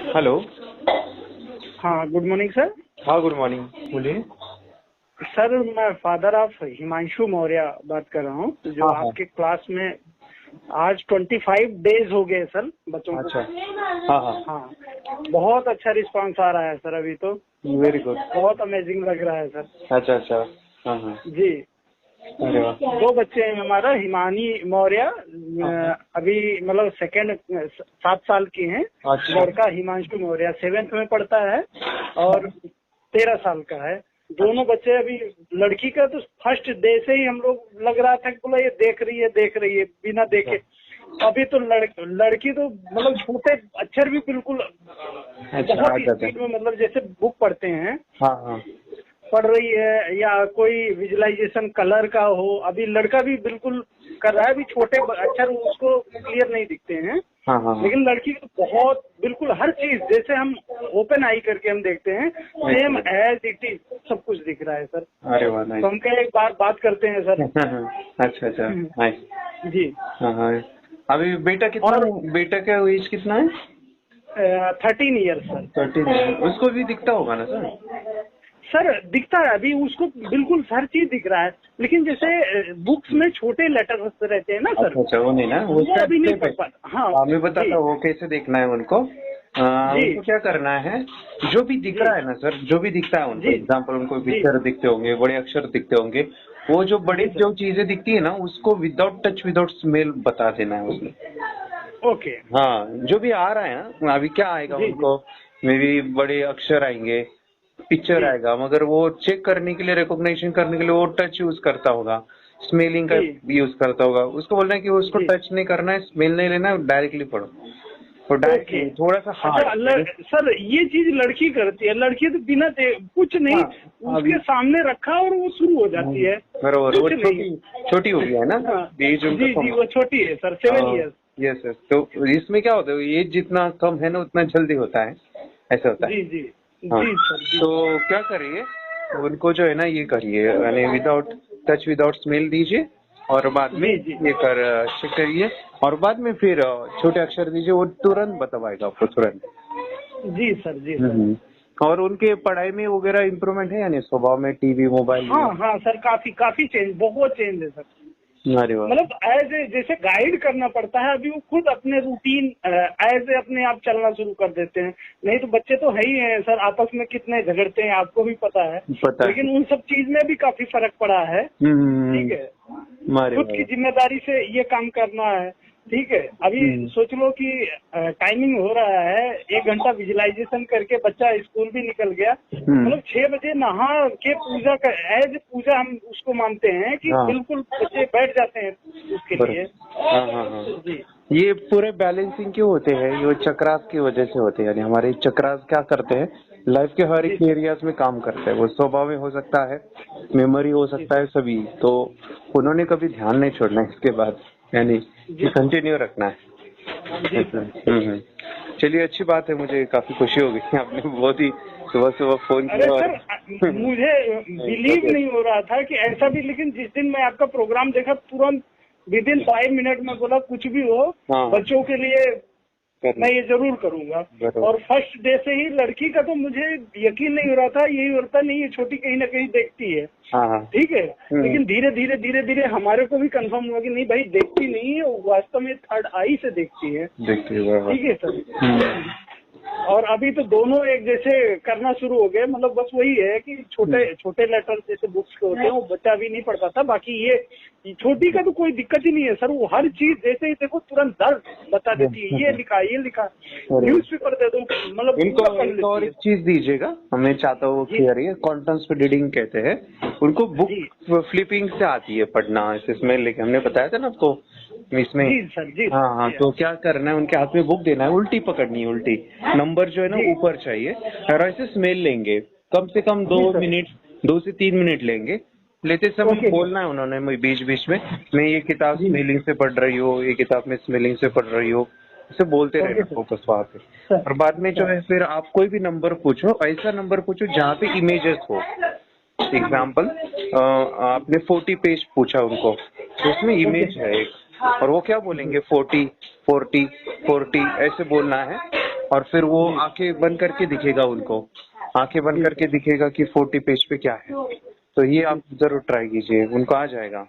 Hello. हाँ, good morning sir. हाँ, good morning, बोलिए। सर मैं फादर ऑफ हिमांशु मौर्य बात कर रहा हूँ, जो हाँ हाँ। आपके क्लास में आज 25 डेज हो गए सर बच्चों को। अच्छा। हाँ हाँ। हाँ, बहुत अच्छा रिस्पांस आ रहा है सर। अभी तो वेरी गुड। बहुत अमेजिंग लग रहा है सर। अच्छा अच्छा। हाँ हाँ। जी, अरे वाह। 2 बच्चे हैं हमारा, हिमानी मौर्य हाँ हाँ। अभी मतलब सेकेंड 7 साल की हैं। अच्छा। लड़का हिमांशु मौर्य 7th में पढ़ता है और 13 साल का है। दोनों बच्चे अभी, लड़की का तो फर्स्ट डे से ही हम लोग लग रहा था कि बोला ये देख रही है बिना देखे। अभी तो लड़की तो मतलब छोटे अक्षर भी बिल्कुल अच्छा, बहुत आ ही जाते हैं। स्पीड में, मतलब जैसे बुक पढ़ते हैं हाँ हाँ। पढ़ रही है, या कोई विजुअलाइजेशन कलर का हो। अभी लड़का भी बिल्कुल कर रहा है, अभी छोटे अक्षर उसको क्लियर नहीं दिखते हैं, हाँ हाँ। लेकिन लड़की तो बहुत बिल्कुल हर चीज जैसे हम ओपन आई करके हम देखते हैं, सेम एज इट इज सब कुछ दिख रहा है सर। अरे वाह, नाइस। तो हम कहे एक बार बात करते हैं सर। अच्छा अच्छा, नाइस। जी। हाँ हाँ। अभी बेटा कितना और बेटा का एज कितना है? 13 ईयर सर। 13। उसको भी दिखता होगा ना सर? सर दिखता है, अभी उसको बिल्कुल हर चीज दिख रहा है, लेकिन जैसे बुक्स में छोटे लेटर्स रहते हैं ना सर, अच्छा अच्छा, वो नहीं ना, वो वो अभी नहीं पढ़ पाता। हाँ मैं बताता जी हूँ वो कैसे देखना है उनको। जी उनको क्या करना है, जो भी दिख जी रहा है ना सर, जो भी दिखता है उनको, जी एग्जाम्पल उनको जी पिक्चर दिखते होंगे, बड़े अक्षर दिखते होंगे, वो जो बड़ी जी सर। जो चीजें दिखती है ना, उसको विदाउट टच विदाउट स्मेल बता देना है उसमें। ओके। हाँ, जो भी आ रहा है ना, अभी क्या आएगा जी जी उनको, मे बी बड़े अक्षर आएंगे, पिक्चर जी आएगा, मगर वो चेक करने के लिए, रिकॉग्निशन करने के लिए वो टच यूज करता होगा, स्मेलिंग का जी यूज करता होगा। उसको बोलना है कि उसको जी। टच नहीं करना है, स्मेल नहीं लेना है, डायरेक्टली पढ़ो। तो ओके। डायरेक्टली थोड़ा सा अच्छा हार्ड। सर, ये चीज लड़की करती है। लड़की तो बिना कुछ नहीं, हाँ, अभी उसके सामने रखा और वो शुरू हो जाती है, बरोबर, वो कुछ नहीं। छोटी छोटी हो गया है ना, हाँ एज उनका जी जी, कम। वो छोटी है सर, 7 ईयर्स। Yes yes. तो इसमें क्या होता है, एज जितना कम है ना, उतना जल्दी होता है, ऐसा होता है। जी जी हाँ, जी सर जी। तो क्या करिए, उनको जो है ना ये करिए, यानी विदाउट टच विदाउट स्मेल दीजिए, और बाद में जी जी ये कर चेक करिए, और बाद में फिर छोटे अक्षर दीजिए, वो तुरंत बतावाएगा आपको, तुरंत। जी सर जी सर। और उनके पढ़ाई में वगैरह इम्प्रूवमेंट है, यानी स्वभाव में, टीवी मोबाइल हाँ में? हाँ सर, काफी काफी चेंज, बहुत चेंज है सर। अरे वाह। मतलब एज ए जैसे गाइड करना पड़ता है, अभी वो खुद अपने रूटीन एज ए अपने आप चलना शुरू कर देते हैं। नहीं तो बच्चे तो है ही हैं सर, आपस में कितने झगड़ते हैं आपको भी पता है, पता है। लेकिन उन सब चीज में भी काफी फर्क पड़ा है। ठीक है, अरे खुद की वाह। जिम्मेदारी से ये काम करना है। ठीक है, अभी सोच लो कि टाइमिंग हो रहा है, 1 घंटा विजुअलाइजेशन करके बच्चा स्कूल भी निकल गया। मतलब 6 बजे नहा के पूजा का एज पूजा हम उसको मानते हैं कि हाँ, बिल्कुल बच्चे बैठ जाते हैं उसके लिए। हाँ हाँ हाँ। जी ये पूरे बैलेंसिंग क्यों होते हैं, ये चक्रास की वजह से होते हैं, यानी हमारे चक्रास क्या करते हैं, लाइफ के हर जी एक सर एरियाज में काम करते हैं। वो स्वभाव में हो सकता है, मेमोरी हो जी सकता है, सभी। तो उन्होंने कभी ध्यान नहीं छोड़ना है इसके बाद, यानी जी कंटिन्यू रखना है। जी अच्छा। सर। चलिए, अच्छी बात है, मुझे काफी खुशी हो गई, आपने बहुत ही सुबह सुबह फोन अरे किया। और सर, मुझे बिलीव नहीं हो रहा था कि ऐसा भी, लेकिन जिस दिन मैं आपका प्रोग्राम देखा तुरंत विद इन 5 मिनट में बोला कुछ भी हो हाँ, बच्चों के लिए मैं ये जरूर करूंगा। बरोबर। और फर्स्ट डे से ही लड़की का तो मुझे यकीन नहीं हो रहा था, यही होता नहीं है, छोटी कहीं ना कहीं देखती है। हाँ हाँ। ठीक है, लेकिन धीरे धीरे हमारे को भी कंफर्म हुआ कि नहीं भाई, देखती नहीं है, वो वास्तव में थर्ड आई से देखती है। देखिए, ठीक है सर। और अभी तो दोनों एक जैसे करना शुरू हो गए, मतलब बस वही है कि छोटे छोटे लेटर जैसे बुक्स के होते हैं वो बच्चा भी नहीं पढ़ पाता। बाकी ये छोटी का तो कोई दिक्कत ही नहीं है सर, वो हर चीज जैसे ही देखो तुरंत दर्द बता देती है, ये लिखा न्यूज़पेपर दे दो, मतलब इनको पूरा पढ़ एक और लेती एक है। चीज दीजिएगा, मैं चाहता हूँ जी क्लियर है, कॉन्टेंट रीडिंग कहते हैं उनको, बुक जी फ्लिपिंग से आती है पढ़ना, इसमें लेके हमने बताया था ना आपको इसमें। जी सर जी हाँ हाँ, जी तो क्या करना है, उनके हाथ में बुक देना है, उल्टी पकड़नी है, उल्टी नंबर जो है ना जी ऊपर चाहिए, और ऐसे स्मेल लेंगे, कम से कम जी सर। 2 से 3 मिनट लेंगे। लेते समय ओके सर। बोलना है उन्होंने बीच बीच में, मैं ये किताब जी स्मेलिंग से पढ़ रही हूँ, ये किताब में स्मेलिंग से पढ़ रही हूँ, इसे बोलते ओके रहना सर। फोकस वहाँ पे। सर और बाद में जो सर है फिर आप कोई भी नंबर पूछो, ऐसा नंबर पूछो जहाँ पे इमेजेस हो। जी एग्जाम्पल, आपने 40 पेज पूछा उनको, तो उसमें ओके इमेज सर। है एक, और वो क्या जी बोलेंगे, 40 40 40 ऐसे बोलना है। और फिर वो आंखें बंद करके दिखेगा उनको, आंखें बंद करके दिखेगा कि 40 पेज पे क्या है। तो ये आप जरूर ट्राई कीजिए, उनको आ जाएगा।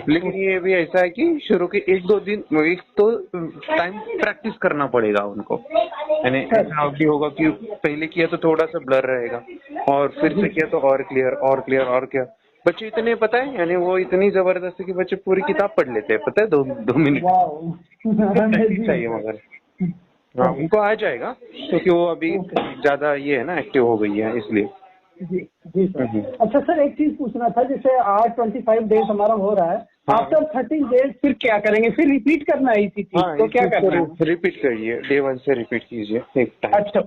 लेकिन ये भी ऐसा है कि शुरू के 1-2 दिन एक तो टाइम प्रैक्टिस करना पड़ेगा उनको, यानी ऐसा भी होगा कि पहले किया तो थोड़ा सा ब्लर रहेगा और फिर से किया तो और क्लियर और क्लियर और क्या। बच्चे इतने पता है, यानी वो इतनी जबरदस्त है कि बच्चे पूरी किताब पढ़ लेते हैं, पता है, 2 मिनट चाहिए मगर। हाँ, उनको आ जाएगा क्योंकि वो अभी ज्यादा ये है ना, एक्टिव हो गई है इसलिए। जी जी सर। अच्छा सर, एक चीज पूछना था, जैसे आज 25 डेज हमारा हो रहा है, आफ्टर 30 डेज फिर क्या करेंगे? फिर रिपीट करना है इसी चीज तो क्या करना है? रिपीट करिए, डे 1 से रिपीट कीजिए एक टाइम। अच्छा,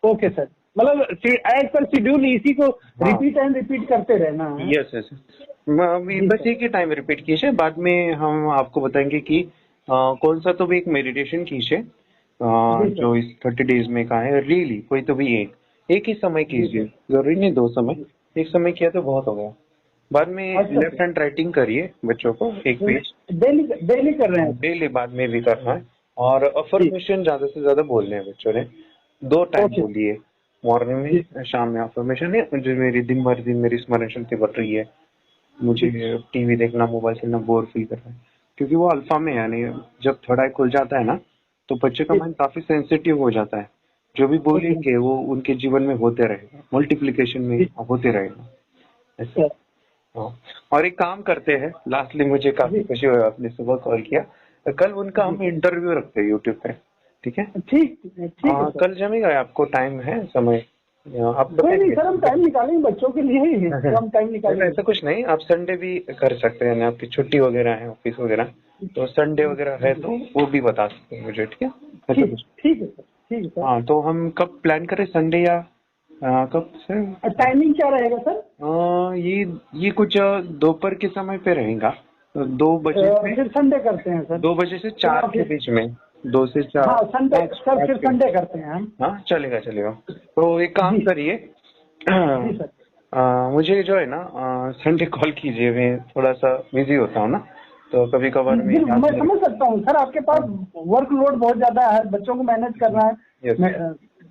ओके सर, मतलब एज पर शेड्यूल इसी को रिपीट एंड रिपीट करते रहना है। यस यस, बस एक ही टाइम रिपीट कीजिए, बाद में हम आपको बताएंगे कि कौन सा तो भी एक मेडिटेशन कीजिए जो इस 30 डेज में का है। रियली कोई तो भी एक ही समय कीजिए, जरूरी नहीं 2 समय, एक समय किया तो बहुत हो गया। बाद में लेफ्ट हैंड राइटिंग करिए बच्चों को, एक पेज डेली कर रहे हैं, डेली बाद में भी करना है। और अफर्मेशन ज्यादा से ज्यादा बोलने हैं बच्चों ने, 2 टाइम बोलिए, मॉर्निंग में शाम में। अफर्मेशन है जो मेरी दिन मेरी स्मरण शक्ति बढ़ रही है, मुझे टीवी देखना मोबाइल चलना बोर फील कर रहा है, क्योंकि वो अल्फा में, यानी जब थर्ड आई खुल जाता है ना तो बच्चे का माइंड काफी सेंसिटिव हो जाता है। जो भी बोलेंगे वो उनके जीवन में होते रहेगा, मल्टीप्लिकेशन में होते रहेगा ऐसे। और एक काम करते हैं, लास्टली मुझे काफी खुशी हुई आपने सुबह कॉल किया, कल उनका हम इंटरव्यू रखते हैं यूट्यूब पे, ठीक है? ठीक कल जमेगा? आपको टाइम है, समय आप नहीं सर, हम टाइम निकालेंगे बच्चों के लिए ही है, तो हम टाइम निकालेंगे। ऐसा कुछ नहीं, आप संडे भी कर सकते हैं, आपकी छुट्टी वगैरह है ऑफिस वगैरह, तो संडे वगैरह है तो वो भी बता सकते हैं मुझे, ठीक है? ठीक है सर। हाँ, तो हम कब प्लान करें, संडे या कब सर? टाइमिंग क्या रहेगा सर? ये कुछ दोपहर के समय पे रहेगा, 2 बजे से। फिर संडे करते हैं सर, 2 बजे से 4 के बीच में, 2 से 4। हाँ संडे सर, फिर संडे करते हैं हम। हाँ चलेगा। तो एक काम करिए, मुझे जो है ना संडे कॉल कीजिए, मैं थोड़ा सा बिजी होता हूँ ना, तो कभी कभार मैं समझ सकता हूँ सर, आपके पास वर्कलोड बहुत ज्यादा है, बच्चों को मैनेज करना है।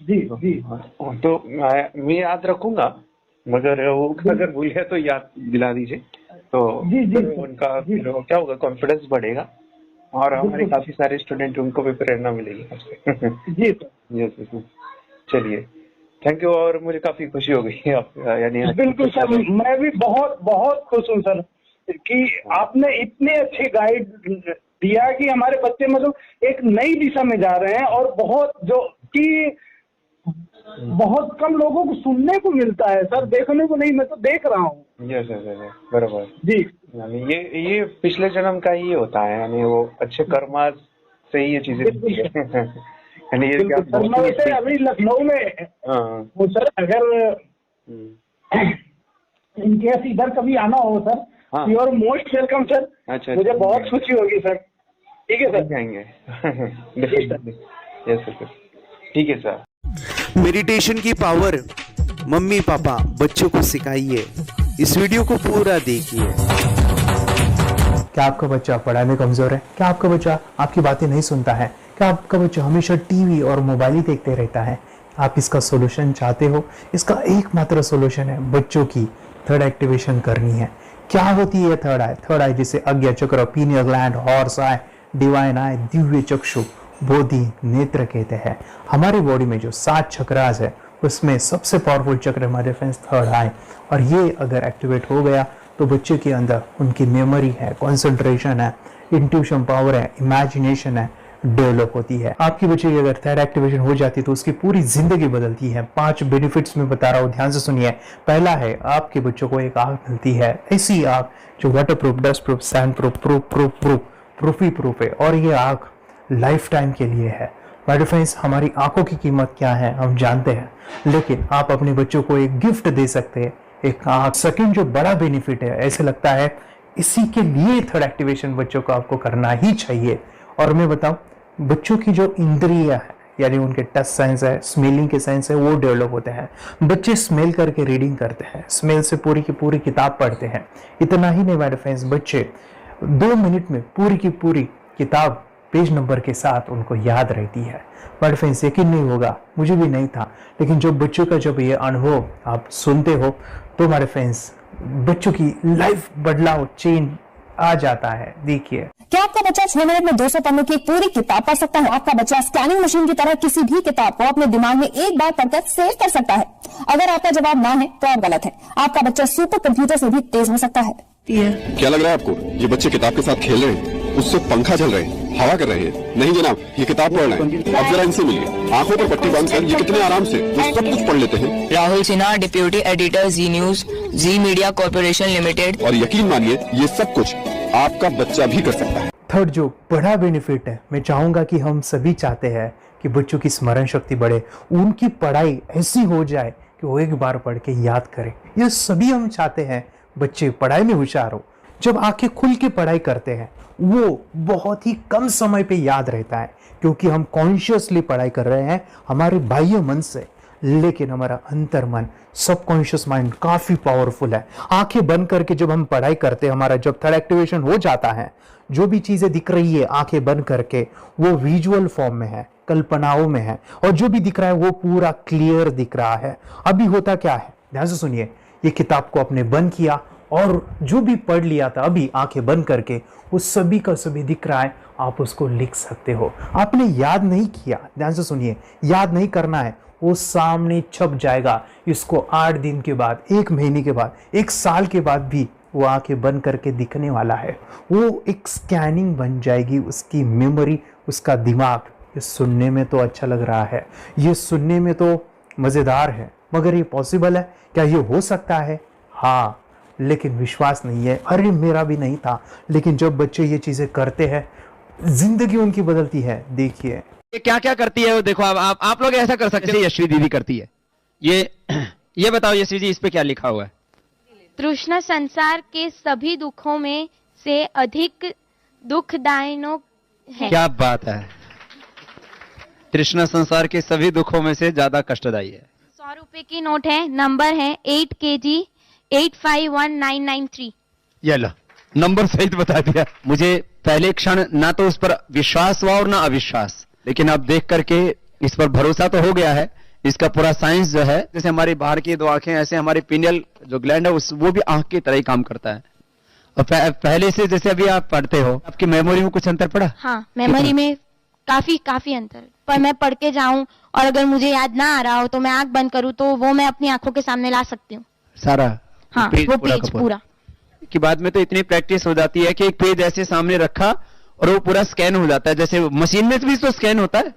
जी तो मैं याद रखूंगा, मगर वो अगर भूल गया तो याद दिला दीजिए, तो उनका क्या होगा, कॉन्फिडेंस बढ़ेगा और हमारे काफी सारे स्टूडेंट, उनको भी प्रेरणा मिलेगी आपसे। जी सर। यस, चलिए, थैंक यू। और मुझे काफी खुशी हो गई आप, यानी बिल्कुल सर, मैं भी बहुत खुश हूँ सर कि आपने इतने अच्छे गाइड दिया कि हमारे बच्चे मतलब एक नई दिशा में जा रहे हैं, और बहुत कम लोगों को सुनने को मिलता है सर, देखने को नहीं, मैं तो देख रहा हूँ। यस बराबर जी। यानी ये पिछले जन्म का ही होता है, यानी वो अच्छे कर्मा से ही ये चीजें होती है। यानी ये क्या अभी लखनऊ में वो सर, अगर इनकेस इधर कभी आना हो sir, you are most welcome sir. अच्छा, मुझे बहुत खुशी होगी सर। ठीक है सर, आएंगे। यस सर, ठीक है सर। मेडिटेशन की पावर मम्मी पापा बच्चों को सिखाइए, इस वीडियो को पूरा देखिए। क्या आपका बच्चा पढ़ाई में कमजोर है? क्या आपका बच्चा आपकी बातें नहीं सुनता है? क्या आपका बच्चा हमेशा टीवी और मोबाइल ही देखते रहता है? आप इसका सोल्यूशन चाहते हो? इसका एकमात्र सोल्यूशन है, बच्चों की थर्ड एक्टिवेशन करनी है। क्या होती है थर्ड आई? थर्ड आई जिसे Ajna chakra, pineal gland, Horus eye, divine eye, दिव्य चक्षु, बोधि नेत्र कहते हैं। हमारी बॉडी में जो 7 चक्रास है, उसमें सबसे पावरफुल चक्र हमारे फ्रेंड्स थर्ड आई, और ये अगर एक्टिवेट हो गया तो बच्चे के अंदर उनकी मेमोरी है, कंसंट्रेशन है, इंट्यूशन पावर है, इमेजिनेशन है, डेवलप होती है। आपकी बच्चे की अगर थर्ड एक्टिवेशन हो जाती है तो उसकी पूरी जिंदगी बदलती है। 5 बेनिफिट्स में बता रहा हूँ, ध्यान से सुनिए। पहला है, आपके बच्चों को एक आंख मिलती है, ऐसी आंख जो waterproof, dustproof, sand proof, proof ही प्रूफ है, और ये आंख लाइफ टाइम के लिए है। माय फ्रेंड्स, हमारी आंखों की कीमत क्या है हम जानते हैं, लेकिन आप अपने बच्चों को एक गिफ्ट दे सकते हैं, एक आंख। सेकंड जो बड़ा बेनिफिट है, ऐसे लगता है इसी के लिए थर्ड एक्टिवेशन बच्चों को आपको करना ही चाहिए। और मैं बताऊं, बच्चों की जो इंद्रियां है, यानी उनके टच सेंस है, स्मेलिंग के सेंस है, वो डेवलप होते हैं। बच्चे स्मेल करके रीडिंग करते हैं, स्मेल से पूरी की पूरी किताब पढ़ते हैं। इतना ही नहीं माय फ्रेंड्स, बच्चे 2 मिनट में पूरी की पूरी किताब पेज नंबर के साथ उनको याद रहती है। बट फ्रेंड्स यकीन नहीं होगा, मुझे भी नहीं था, लेकिन जो बच्चों का जब ये अनुभव आप सुनते हो तो हमारे फ्रेंड्स बच्चों की लाइफ बदलाव चेंज आ जाता है। देखिए, क्या आपका बच्चा 6 मिनट में 200 पन्नों की एक पूरी किताब पढ़ सकता है? आपका बच्चा स्कैनिंग मशीन की तरह किसी भी किताब को अपने दिमाग में एक बार पढ़कर सेव कर सकता है? अगर आपका जवाब ना है तो आप गलत है। आपका बच्चा सुपर कंप्यूटर से भी तेज हो सकता है। क्या लग रहा है आपको ये बच्चे किताब के साथ खेल रहे हैं, उससे पंखा चल रहे हैं, हवा कर रहे हैं? नहीं जनाब, ये किताब पढ़ रहे हैं। अब जरा इनसे मिलिए, आंखों पर पट्टी बांधकर ये कितने आराम से वो सब कुछ पढ़ लेते हैं। राहुल सिन्हा, डिप्यूटी एडिटर, जी न्यूज, जी मीडिया कॉर्पोरेशन लिमिटेड। और यकीन मानिए ये सब कुछ आपका बच्चा भी कर सकता है। थर्ड जो बड़ा बेनिफिट है, मैं चाहूंगा कि हम सभी चाहते हैं कि बच्चों की स्मरण शक्ति बढ़े, उनकी पढ़ाई ऐसी हो जाए कि वो एक बार पढ़ के याद करें। ये सभी हम चाहते हैं बच्चे पढ़ाई में होशियार हो। जब आंखें खुल के पढ़ाई करते हैं वो बहुत ही कम समय पे याद रहता है, क्योंकि हम कॉन्शियसली पढ़ाई कर रहे हैं हमारे बाह्य मन से, लेकिन हमारा अंतर मन, सबकॉन्शियस माइंड काफी पावरफुल है। आंखें बंद करके जब हम पढ़ाई करते हैं, हमारा जब थर्ड एक्टिवेशन हो जाता है, जो भी चीजें दिख रही है आंखें बंद करके वो विजुअल फॉर्म में है, कल्पनाओं में है, और जो भी दिख रहा है वो पूरा क्लियर दिख रहा है। अभी होता क्या है, ध्यान से सुनिए, ये किताब को आपने बंद किया और जो भी पढ़ लिया था अभी आंखें बंद करके वो सभी का सभी दिख रहा है, आप उसको लिख सकते हो। आपने याद नहीं किया, ध्यान से सुनिए, याद नहीं करना है, वो सामने छप जाएगा। इसको 8 दिन के बाद, 1 महीने के बाद, 1 साल के बाद भी वो आंखें बंद करके दिखने वाला है। वो एक स्कैनिंग बन जाएगी, उसकी मेमोरी, उसका दिमाग। ये सुनने में तो अच्छा लग रहा है, ये सुनने में तो मज़ेदार है, मगर ये पॉसिबल है क्या? ये हो सकता है, हाँ, लेकिन विश्वास नहीं है। अरे मेरा भी नहीं था, लेकिन जब बच्चे ये चीज़ें करते हैं जिंदगी उनकी बदलती है। देखिए ये क्या क्या करती है वो देखो। अब आप लोग ऐसा कर सकते हैं, यशवी दीदी करती है। ये बताओ यशवी जी, इस पे क्या लिखा हुआ है? तृष्णा संसार के सभी दुखों में से अधिक दुखदायक है। क्या बात है, तृष्णा संसार के सभी दुखों में से ज्यादा कष्टदायी है। 100 रुपए की नोट है, नंबर है 8 kg 851993। ये लो, नंबर सहित बता दिया। मुझे पहले क्षण ना तो उस पर विश्वास हुआ और ना अविश्वास, लेकिन अब देख करके इस पर भरोसा तो हो गया है। इसका पूरा साइंस जो है, जैसे हमारी बाहर की 2 आंखें, ऐसे हमारी पिनियल जो ग्लैंड है वो भी आंख की तरह ही काम करता है। और पहले से जैसे अभी आप पढ़ते हो, आपकी मेमोरी में कुछ अंतर पड़ा? हाँ, मेमोरी में काफी अंतर। पर मैं पढ़ के जाऊं और अगर मुझे याद ना आ रहा हो तो मैं आंख बंद करूं तो वो मैं अपनी आंखों के सामने ला सकती हूँ सारा। हाँ, वो पेज पूरा कि बाद में तो इतनी प्रैक्टिस हो जाती है कि एक पेज ऐसे सामने रखा और वो पूरा स्कैन हो जाता है, जैसे मशीन में भी तो स्कैन होता है।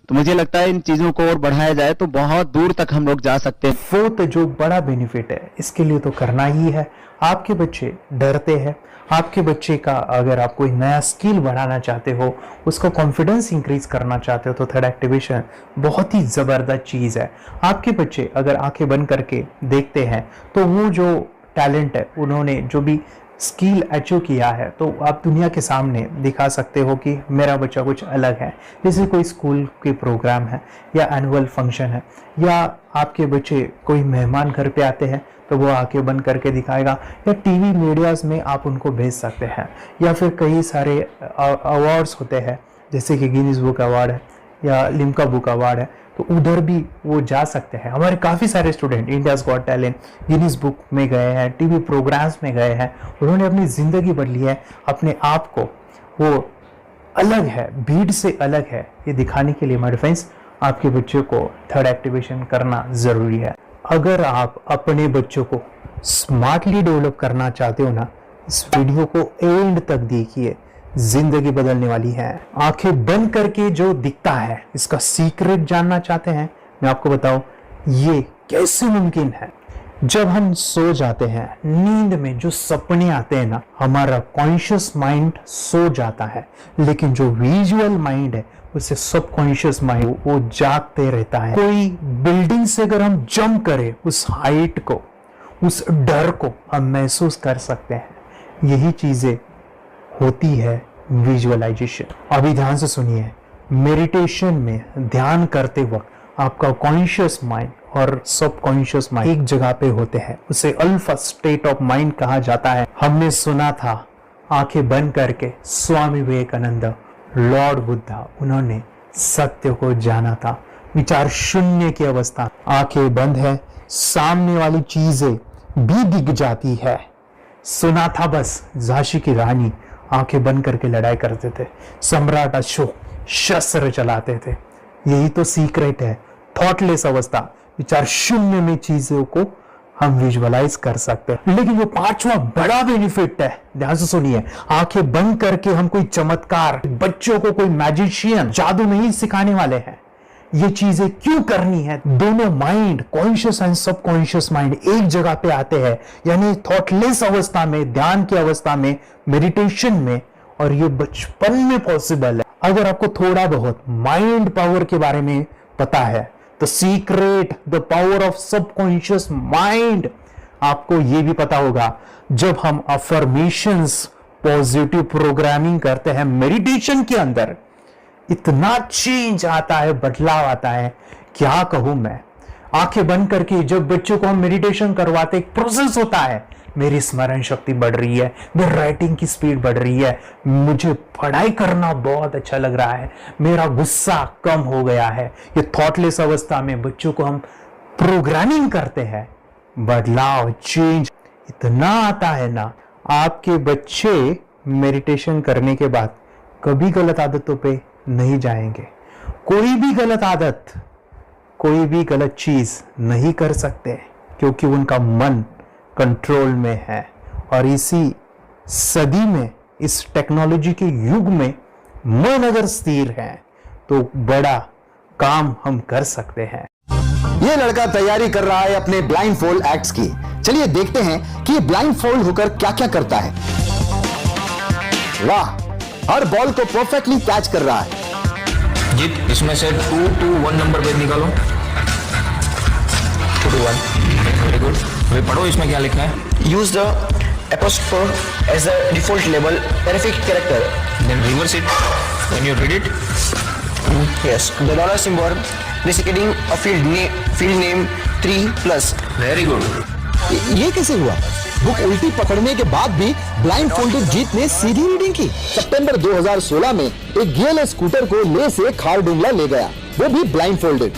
तो मुझे लगता है इन चीजों को और बढ़ाया जाए तो बहुत दूर तक हम लोग जा सकते हैं। फोर्थ जो बड़ा बेनिफिट है, इसके लिए तो करना ही है। आपके बच्चे डरते हैं, आपके बच्चे का अगर आप कोई नया स्किल बढ़ाना चाहते हो, उसका कॉन्फिडेंस इंक्रीज करना चाहते हो, तो थर्ड एक्टिवेशन बहुत ही जबरदस्त चीज है। आपके बच्चे अगर आंखें बंद करके देखते हैं तो वो जो टैलेंट है, उन्होंने जो भी स्किल अचीव किया है, तो आप दुनिया के सामने दिखा सकते हो कि मेरा बच्चा कुछ अलग है। जैसे कोई स्कूल के प्रोग्राम है या एनुअल फंक्शन है, या आपके बच्चे कोई मेहमान घर पे आते हैं तो वो आंखें बंद करके दिखाएगा, या टीवी मीडियाज में आप उनको भेज सकते हैं, या फिर कई सारे अवार्ड्स होते हैं जैसे कि गिनीज बुक अवार्ड है या लिम्का बुक अवार्ड है, तो उधर भी वो जा सकते हैं। हमारे काफ़ी सारे student India's got talent, Guinness book में गए हैं, टीवी प्रोग्राम्स में गए हैं, उन्होंने अपनी ज़िंदगी बदली है, अपने आप को वो अलग है, भीड़ से अलग है, ये दिखाने के लिए मेरे फ्रेंड्स आपके बच्चों को थर्ड एक्टिवेशन करना ज़रूरी है। अगर आप अपने बच्चों को स्मार्टली डेवलप करना चाहते हो ना, इस वीडियो को एंड तक देखिए, जिंदगी बदलने वाली है। आंखें बंद करके जो दिखता है, इसका सीक्रेट जानना चाहते हैं, मैं आपको बताऊं ये कैसे मुमकिन है। जब हम सो जाते हैं, नींद में जो सपने आते हैं ना, हमारा कॉन्शियस माइंड सो जाता है, लेकिन जो विजुअल माइंड है, उसे सबकॉन्शियस माइंड वो जागते रहता है। कोई बिल्डिंग से अगर हम जंप करें, उस हाइट को, उस डर को हम महसूस कर सकते हैं। यही चीजें होती है विजुअलाइजेशन। अभी ध्यान से सुनिए, मेडिटेशन में ध्यान करते वक्त आपका कॉन्शियस माइंड और सबकॉन्शियस माइंड एक जगह पे होते हैं, उसे अल्फा स्टेट ऑफ माइंड कहा जाता है। हमने सुना था आंखें बंद करके स्वामी विवेकानंद लॉर्ड बुद्धा, उन्होंने सत्य को जाना था। विचार शून्य की अवस्था, आंखें बंद है, सामने वाली चीजें भी दिख जाती है। सुना था बस, झांसी की रानी आंखें बंद करके लड़ाई करते थे, सम्राट अशोक शस्त्र चलाते थे। यही तो सीक्रेट है, थॉटलेस अवस्था, विचार शून्य में चीजों को हम विजुअलाइज कर सकते हैं। लेकिन जो पांचवा बड़ा बेनिफिट है, ध्यान से सुनिए, आंखें बंद करके हम कोई चमत्कार, बच्चों को कोई मैजिशियन जादू नहीं सिखाने वाले हैं। ये चीजें क्यों करनी है? दोनों mind, conscious and subconscious mind एक जगह पे आते हैं, यानी थॉटलेस अवस्था में, ध्यान की अवस्था में, मेडिटेशन में, और ये बचपन में पॉसिबल है। अगर आपको थोड़ा बहुत माइंड पावर के बारे में पता है, the secret, the power of subconscious mind, आपको ये भी पता होगा, जब हम अफर्मेशंस, पॉजिटिव प्रोग्रामिंग करते हैं मेडिटेशन के अंदर, इतना चेंज आता है, बदलाव आता है, क्या कहूं मैं। आंखें बंद करके जब बच्चों को हम मेडिटेशन करवाते, एक प्रोसेस होता है, मेरी स्मरण शक्ति बढ़ रही है, मेरी राइटिंग की स्पीड बढ़ रही है, मुझे पढ़ाई करना बहुत अच्छा लग रहा है, मेरा गुस्सा कम हो गया है। ये थॉटलेस अवस्था में बच्चों को हम प्रोग्रामिंग करते हैं, बदलाव, चेंज इतना आता है ना। आपके बच्चे मेडिटेशन करने के बाद कभी गलत आदतों पे नहीं जाएंगे। कोई भी गलत आदत, कोई भी गलत चीज नहीं कर सकते, क्योंकि उनका मन कंट्रोल में है। और इसी सदी में, इस टेक्नोलॉजी के युग में, मन अगर स्थिर है तो बड़ा काम हम कर सकते हैं। ये लड़का तैयारी कर रहा है अपने ब्लाइंड फोल्ड एक्ट्स की। चलिए देखते हैं कि ये ब्लाइंड फोल्ड होकर क्या क्या करता है। वाह, हर बॉल को परफेक्टली कैच कर रहा है। जीत, इसमें से 2 to 1 नंबर भेद निकालो। 2 to 1, वेरी गुड। अभी पढ़ो इसमें क्या लिखा है। Use the apostrophe as the default label terrific character, then reverse it when you read it. Yes, the dollar symbol designating a field name 3+. Very good. ये कैसे हुआ? बुक उल्टी पकड़ने के बाद भी ब्लाइंड फोल्डेड जीत ने सीधी रीडिंग की। सितंबर 2016 में एक गियरलेस स्कूटर को ले से खारडुंगला ले गया, वो भी ब्लाइंड फोल्डेड।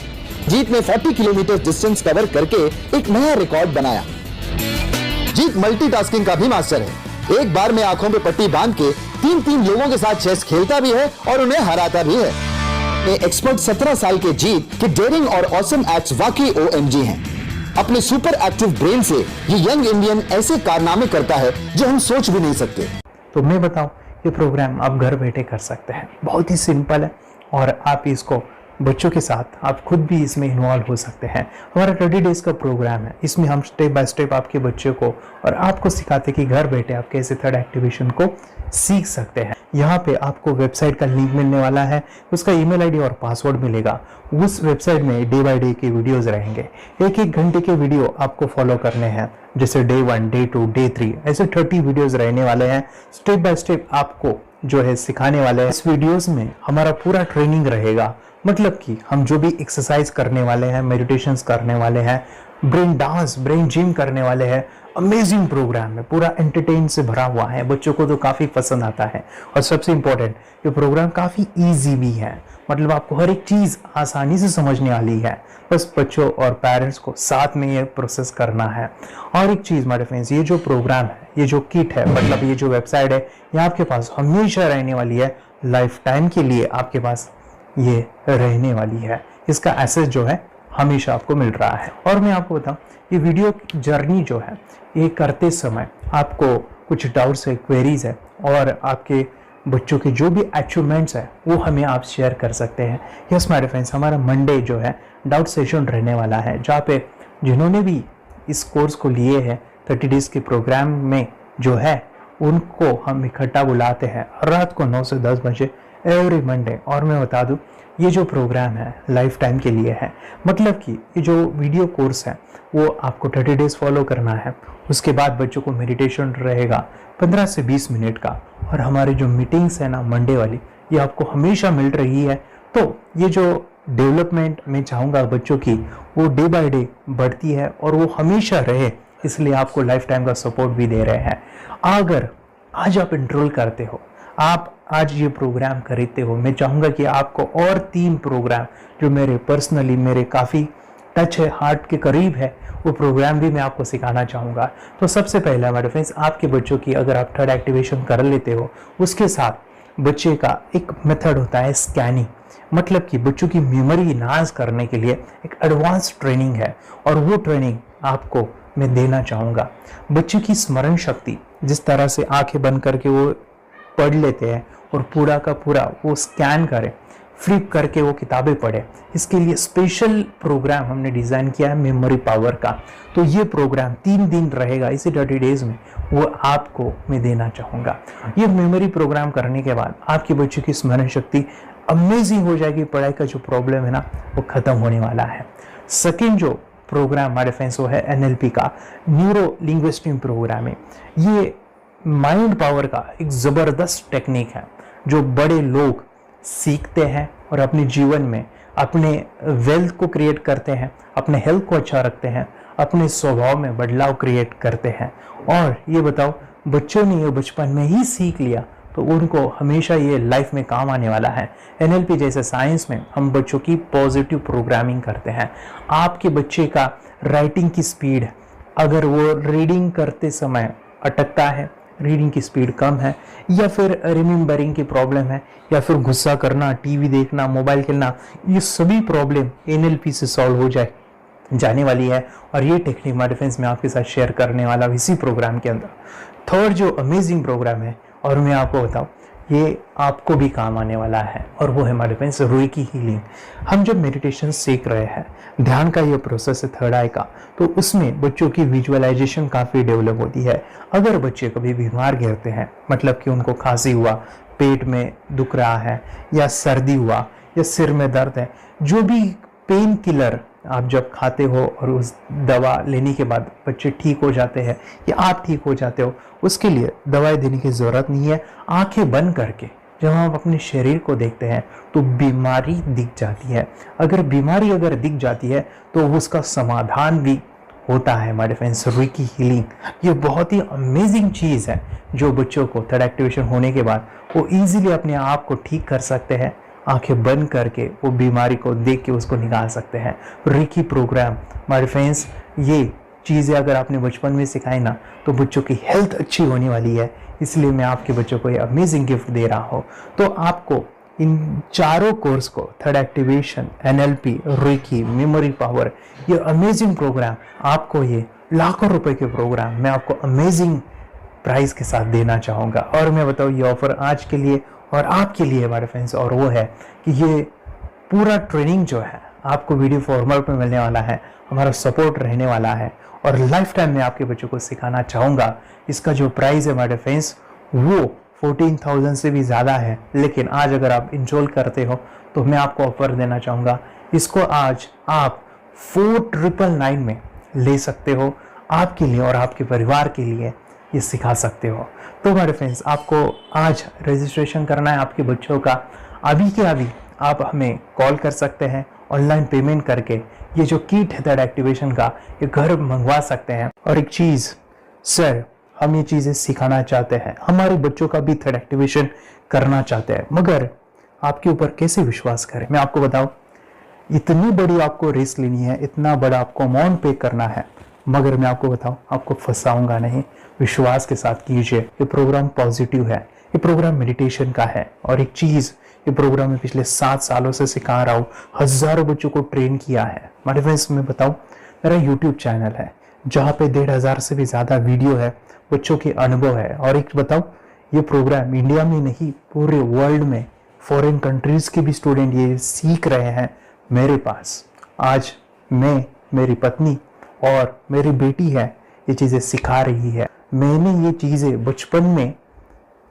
जीत ने 40 किलोमीटर डिस्टेंस कवर करके एक नया रिकॉर्ड बनाया। जीत मल्टीटास्किंग का भी मास्टर है। एक बार में आंखों पे पट्टी बांध के 3 लोगों के साथ चेस खेलता भी है और उन्हें हराता भी है। एक्सपर्ट 17 साल के जीत के डेयरिंग और ऑसम एक्ट्स वाकई OMG हैं। अपने सुपर एक्टिव ब्रेन से ये यंग इंडियन ऐसे कारनामे करता है जो हम सोच भी नहीं सकते। तो मैं बताऊं, ये प्रोग्राम आप घर बैठे कर सकते हैं, बहुत ही सिंपल है, और आप इसको बच्चों के साथ आप खुद भी इसमें इन्वॉल्व हो सकते हैं। हमारा 30 डेज का प्रोग्राम है, इसमें हम स्टेप बाय स्टेप आपके बच्चे को और आपको सिखाते हैं कि घर बैठे आप कैसे थर्ड एक्टिवेशन को सीख सकते हैं। यहाँ पे आपको वेबसाइट का लिंक मिलने वाला है, उसका ईमेल आईडी और पासवर्ड मिलेगा। उस वेबसाइट में डे बाय डे के वीडियोस रहेंगे, 1-1 घंटे के वीडियो आपको फॉलो करने हैं, जैसे डे 1, डे 2, डे 3, ऐसे 30 वीडियोस रहने वाले हैं। स्टेप बाय स्टेप आपको जो है सिखाने वाले हैं। इस वीडियोस में हमारा पूरा ट्रेनिंग रहेगा, मतलब कि हम जो भी एक्सरसाइज करने वाले हैं, मेडिटेशंस करने वाले हैं, ब्रेन डांस, ब्रेन जिम करने वाले हैं। अमेजिंग प्रोग्राम है, पूरा एंटरटेन से भरा हुआ है, बच्चों को तो काफ़ी पसंद आता है। और सबसे इम्पोर्टेंट, ये प्रोग्राम काफ़ी ईजी भी है, मतलब आपको हर एक चीज़ आसानी से समझने वाली है। बस बच्चों और पेरेंट्स को साथ में ये प्रोसेस करना है। और एक चीज़ माय फ्रेंड्स, ये जो प्रोग्राम है, ये जो किट है, मतलब ये जो वेबसाइट है, ये आपके पास हमेशा रहने वाली है, लाइफ टाइम के लिए आपके पास ये रहने वाली है। इसका एक्सेस जो है हमेशा आपको मिल रहा है। और मैं आपको बताऊं, ये वीडियो जर्नी जो है, ये करते समय आपको कुछ डाउट्स है, क्वेरीज है, और आपके बच्चों के जो भी अचीवमेंट्स है वो हमें आप शेयर कर सकते हैं। यस माय फ्रेंड्स, हमारा मंडे जो है डाउट सेशन रहने वाला है, जहाँ पे जिन्होंने भी इस कोर्स को लिए हैं 30 डेज के प्रोग्राम में जो है, उनको हम इकट्ठा बुलाते हैं रात को 9 से 10 बजे एवरी मंडे। और मैं बता दूं, ये जो प्रोग्राम है लाइफ टाइम के लिए है, मतलब कि ये जो वीडियो कोर्स है वो आपको 30 डेज फॉलो करना है। उसके बाद बच्चों को मेडिटेशन रहेगा 15 से 20 मिनट का, और हमारी जो मीटिंग्स है ना मंडे वाली, ये आपको हमेशा मिल रही है। तो ये जो डेवलपमेंट मैं चाहूँगा बच्चों की, वो डे बाय डे बढ़ती है और वो हमेशा रहे, इसलिए आपको लाइफ टाइम का सपोर्ट भी दे रहे हैं। अगर आज आप एनरोल करते हो, आप आज ये प्रोग्राम खरीदते हो, मैं चाहूँगा कि आपको और 3 प्रोग्राम जो मेरे पर्सनली मेरे काफ़ी टच है, हार्ट के करीब है, वो प्रोग्राम भी मैं आपको सिखाना चाहूँगा। तो सबसे पहले हमारे फ्रेंड्स, आपके बच्चों की अगर आप थर्ड एक्टिवेशन कर लेते हो, उसके साथ बच्चे का एक मेथड होता है स्कैनिंग, मतलब कि बच्चों की मेमोरी इनहांस करने के लिए एक एडवांस ट्रेनिंग है, और वो ट्रेनिंग आपको मैं देना चाहूँगा। बच्चे की स्मरण शक्ति, जिस तरह से आंखें बंद करके वो पढ़ लेते हैं और पूरा का पूरा वो स्कैन करें, फ्लिप करके वो किताबें पढ़े, इसके लिए स्पेशल प्रोग्राम हमने डिज़ाइन किया है मेमोरी पावर का। तो ये प्रोग्राम 3 दिन रहेगा, इसी 30 डेज में वो आपको मैं देना चाहूँगा। ये मेमोरी प्रोग्राम करने के बाद आपके बच्चों की स्मरण शक्ति अमेजिंग हो जाएगी, पढ़ाई का जो प्रॉब्लम है ना वो ख़त्म होने वाला है। सेकेंड जो प्रोग्राम हमारे फ्रेंड्स वो है NLP का, न्यूरो लिंग्विस्टिक प्रोग्राम है। ये माइंड पावर का एक ज़बरदस्त टेक्निक है जो बड़े लोग सीखते हैं और अपने जीवन में अपने वेल्थ को क्रिएट करते हैं, अपने हेल्थ को अच्छा रखते हैं, अपने स्वभाव में बदलाव क्रिएट करते हैं। और ये बताओ, बच्चों ने ये बचपन में ही सीख लिया तो उनको हमेशा ये लाइफ में काम आने वाला है। NLP जैसे साइंस में हम बच्चों की पॉजिटिव प्रोग्रामिंग करते हैं। आपके बच्चे का राइटिंग की स्पीड, अगर वो रीडिंग करते समय अटकता है, रीडिंग की स्पीड कम है, या फिर रिमेम्बरिंग की प्रॉब्लम है, या फिर गुस्सा करना, टीवी देखना, मोबाइल खेलना, ये सभी प्रॉब्लम NLP से सॉल्व हो जाने वाली है। और ये टेक्निक हमारे फ्रेंड्स मैं आपके साथ शेयर करने वाला हूँ इसी प्रोग्राम के अंदर। थर्ड जो अमेजिंग प्रोग्राम है, और मैं आपको बताऊँ ये आपको भी काम आने वाला है, और वो है हमारे फ्रेंड्स रेकी हीलिंग। हम जब मेडिटेशन सीख रहे हैं, ध्यान का ये प्रोसेस है थर्ड आई का, तो उसमें बच्चों की विजुअलाइजेशन काफ़ी डेवलप होती है। अगर बच्चे कभी बीमार गिरते हैं, मतलब कि उनको खांसी हुआ, पेट में दुख रहा है, या सर्दी हुआ, या सिर में दर्द है, जो भी पेन किलर आप जब खाते हो और उस दवा लेने के बाद बच्चे ठीक हो जाते हैं या आप ठीक हो जाते हो, उसके लिए दवाई देने की ज़रूरत नहीं है। आंखें बंद करके जब हम अपने शरीर को देखते हैं तो बीमारी दिख जाती है। अगर बीमारी दिख जाती है तो उसका समाधान भी होता है हमारे फ्रेंड्स। रेकी हीलिंग ये बहुत ही अमेजिंग चीज़ है जो बच्चों को थर्ड एक्टिवेशन होने के बाद वो ईजिली अपने आप को ठीक कर सकते हैं। आंखें बंद करके वो बीमारी को देख के उसको निकाल सकते हैं। रेकी प्रोग्राम हमारे फ्रेंड्स, ये चीज़ें अगर आपने बचपन में सिखाई ना तो बच्चों की हेल्थ अच्छी होने वाली है। इसलिए मैं आपके बच्चों को ये अमेजिंग गिफ्ट दे रहा हूँ। तो आपको इन चारों कोर्स को, third activation, NLP, reiki, memory power, ये अमेजिंग प्रोग्राम, आपको ये लाखों रुपए के प्रोग्राम मैं आपको अमेजिंग प्राइस के साथ देना चाहूँगा। और मैं बताऊँ ये ऑफर आज के लिए और आपके लिए हमारे फ्रेंड्स, और वो है कि ये पूरा ट्रेनिंग जो है आपको वीडियो फॉर्मेट में मिलने वाला है, हमारा सपोर्ट रहने वाला है, और लाइफ टाइम में आपके बच्चों को सिखाना चाहूँगा। इसका जो प्राइस है हमारे फ्रेंड्स वो 14,000 से भी ज़्यादा है, लेकिन आज अगर आप इंस्टॉल करते हो तो मैं आपको ऑफर देना चाहूँगा। इसको आज आप 4,999 में ले सकते हो, आपके लिए और आपके परिवार के लिए ये सिखा सकते हो। तो हमारे फ्रेंड्स, आपको आज रजिस्ट्रेशन करना है आपके बच्चों का। अभी के अभी आप हमें कॉल कर सकते हैं, ऑनलाइन पेमेंट करके ये जो किट है थर्ड एक्टिवेशन का, ये घर मंगवा सकते हैं। और एक चीज़ सर, हम ये चीज़ें सिखाना चाहते हैं, हमारे बच्चों का भी थर्ड एक्टिवेशन करना चाहते हैं, मगर आपके ऊपर कैसे विश्वास करें? मैं आपको बताऊं, इतनी बड़ी आपको रिस्क लेनी है, इतना बड़ा आपको अमाउंट पे करना है, मगर मैं आपको बताऊं, आपको फंसाऊंगा नहीं। विश्वास के साथ कीजिए। ये प्रोग्राम पॉजिटिव है, ये प्रोग्राम मेडिटेशन का है। और एक चीज़, ये प्रोग्राम में पिछले 7 सालों से सिखा रहा हूँ, हज़ारों बच्चों को ट्रेन किया है। हमारे फ्रेंड्स, मैं बताऊं, मेरा यूट्यूब चैनल है जहाँ पे 1,500 से भी ज़्यादा वीडियो है, बच्चों के अनुभव है। और एक बताऊं, ये प्रोग्राम इंडिया में नहीं, पूरे वर्ल्ड में फॉरेन कंट्रीज़ के भी स्टूडेंट ये सीख रहे हैं मेरे पास। आज मैं, मेरी पत्नी और मेरी बेटी है ये चीज़ें सिखा रही है। मैंने ये चीज़ें बचपन में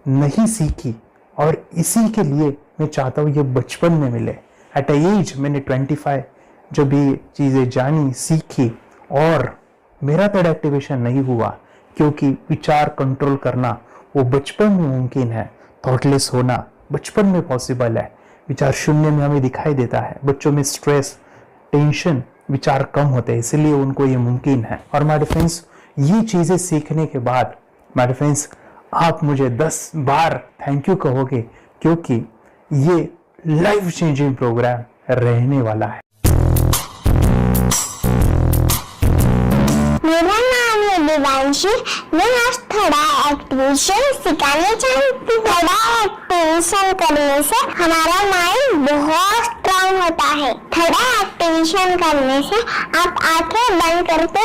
नहीं सीखी और इसी के लिए मैं चाहता हूँ ये बचपन में मिले। एट अ एज मैंने 25 जब ये चीज़ें जानी, सीखी, और मेरा थर्ड एक्टिवेशन नहीं हुआ क्योंकि विचार कंट्रोल करना वो बचपन में मुमकिन है। थॉटलेस होना बचपन में पॉसिबल है। विचार शून्य में हमें दिखाई देता है। बच्चों में स्ट्रेस, टेंशन, विचार कम होते हैं, इसलिए उनको ये मुमकिन है। और हमारे फ्रेंड्स, ये चीज़ें सीखने के बाद हमारे फ्रेंड्स, आप मुझे 10 बार थैंक यू कहोगे क्योंकि ये लाइफ चेंजिंग प्रोग्राम रहने वाला है। मेरा नाम है दिवांशी। मैं आज थोड़ा एक्टिवेशन सिखाना चाहती हूँ। थोड़ा एक्टिवेशन करने से हमारा माइंड बहुत स्ट्रांग होता है। थोड़ा एक्टिवेशन करने से आप आंखें बंद करके